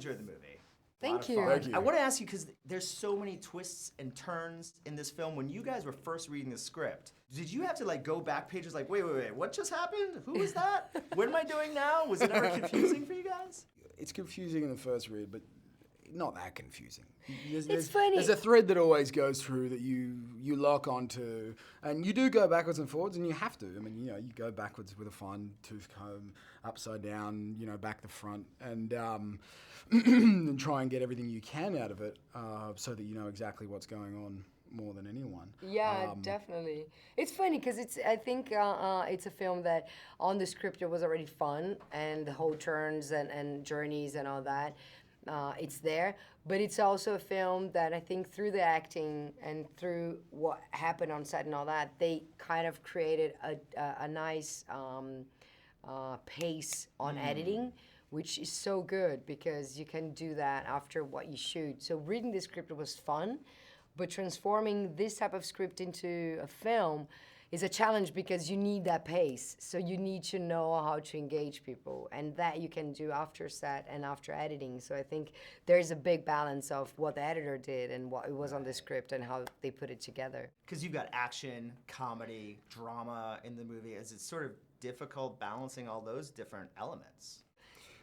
enjoyed the movie. Thank you. Thank you. I want to ask you, because there's so many twists and turns in this film. When you guys were first reading the script, did you have to like go back pages like, wait, what just happened? Who is that? What am I doing now? Was it ever confusing for you guys? It's confusing in the first read, but not that confusing. It's funny. There's a thread that always goes through that you lock onto, and you do go backwards and forwards, and you have to. I mean, you go backwards with a fine-tooth comb, upside down, back to front, and and try and get everything you can out of it, so that you know exactly what's going on more than anyone. Yeah, definitely. It's funny because I think it's a film that on the script it was already fun, and the whole turns and journeys and all that. It's there, but it's also a film that I think through the acting and through what happened on set and all that, they kind of created a nice pace on editing, which is so good because you can do that after what you shoot. So reading the script was fun, but transforming this type of script into a film is a challenge because you need that pace. So you need to know how to engage people, and that you can do after set and after editing. So I think there's a big balance of what the editor did and what it was on the script and how they put it together. Because you've got action, comedy, drama in the movie. Is it sort of difficult balancing all those different elements?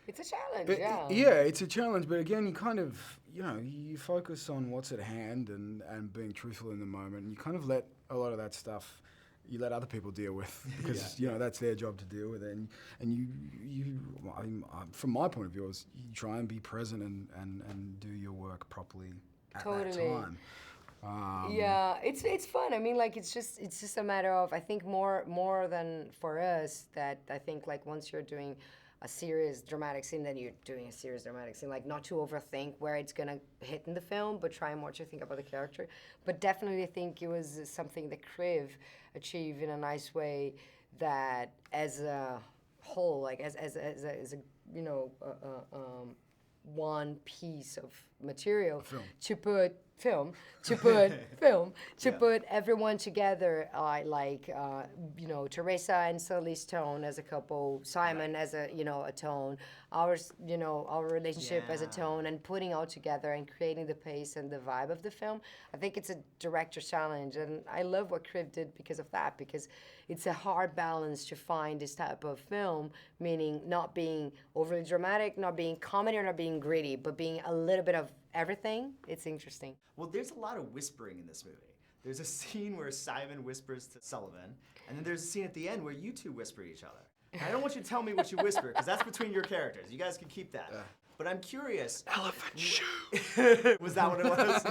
It's a challenge, yeah. Yeah, it's a challenge, but again, you kind of, you focus on what's at hand and being truthful in the moment, and you kind of let a lot of that stuff, you let other people deal with, because that's their job to deal with it, and from my point of view, is you try and be present and do your work properly at that time. Yeah, it's fun. I mean, like it's just a matter of, I think more than for us, that I think like once you're doing a serious dramatic scene, then you're doing a serious dramatic scene, like not to overthink where it's gonna hit in the film, but try more to think about the character. But definitely I think it was something that Kriv achieved in a nice way, that as a whole, like as a one piece of material to put put everyone together, Teresa and Sully's tone as a couple, Simon as a tone, our relationship as a tone, and putting all together and creating the pace and the vibe of the film. I think it's a director's challenge, and I love what Kriv did because of that, because it's a hard balance to find this type of film, meaning not being overly dramatic, not being comedy, or not being gritty, but being a little bit of everything. It's interesting. Well, there's a lot of whispering in this movie. There's a scene where Simon whispers to Sullivan, and then there's a scene at the end where you two whisper to each other. And I don't want you to tell me what you whisper, because that's between your characters. You guys can keep that. But I'm curious. Elephant shoe. Was that what it was?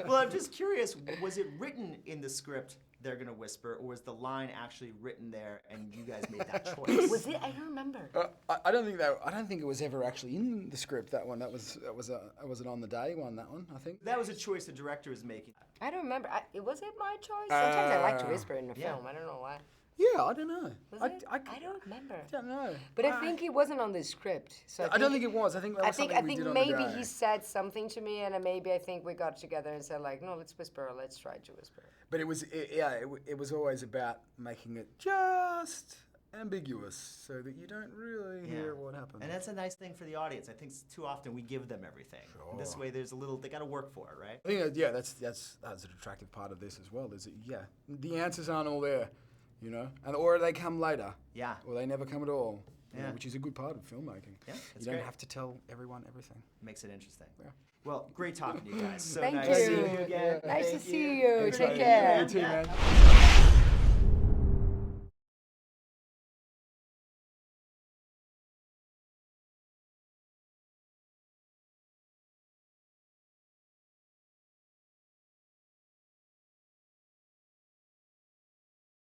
Well, I'm just curious, was it written in the script, they're gonna whisper, or was the line actually written there and you guys made that choice? Was it? I don't remember. I don't think it was ever actually in the script, that one. That was an on the day one, that one, I think. That was a choice the director was making. I don't remember. Was it my choice? Sometimes I like to whisper in a film. I don't know why. Yeah, I don't know. Was it? I don't remember. I don't know. But I think it wasn't on the script. So I don't think it was. I think that was something we did on the day. Maybe he said something to me, and maybe I think we got together and said like, no, let's whisper, or let's try to whisper. But it was always about making it just ambiguous, so that you don't really hear what happens. And that's a nice thing for the audience. I think too often we give them everything. Sure. This way, there's a little. They got to work for it, right? I think that's an attractive part of this as well. Is that the answers aren't all there. Or they come later. Yeah. Or they never come at all. Yeah. Which is a good part of filmmaking. Yeah, you don't have to tell everyone everything. Makes it interesting. Yeah. Well, great talking to you guys. So Thank nice you. seeing you again. Nice to Thank see you. Thanks, Take buddy. care. You too, man.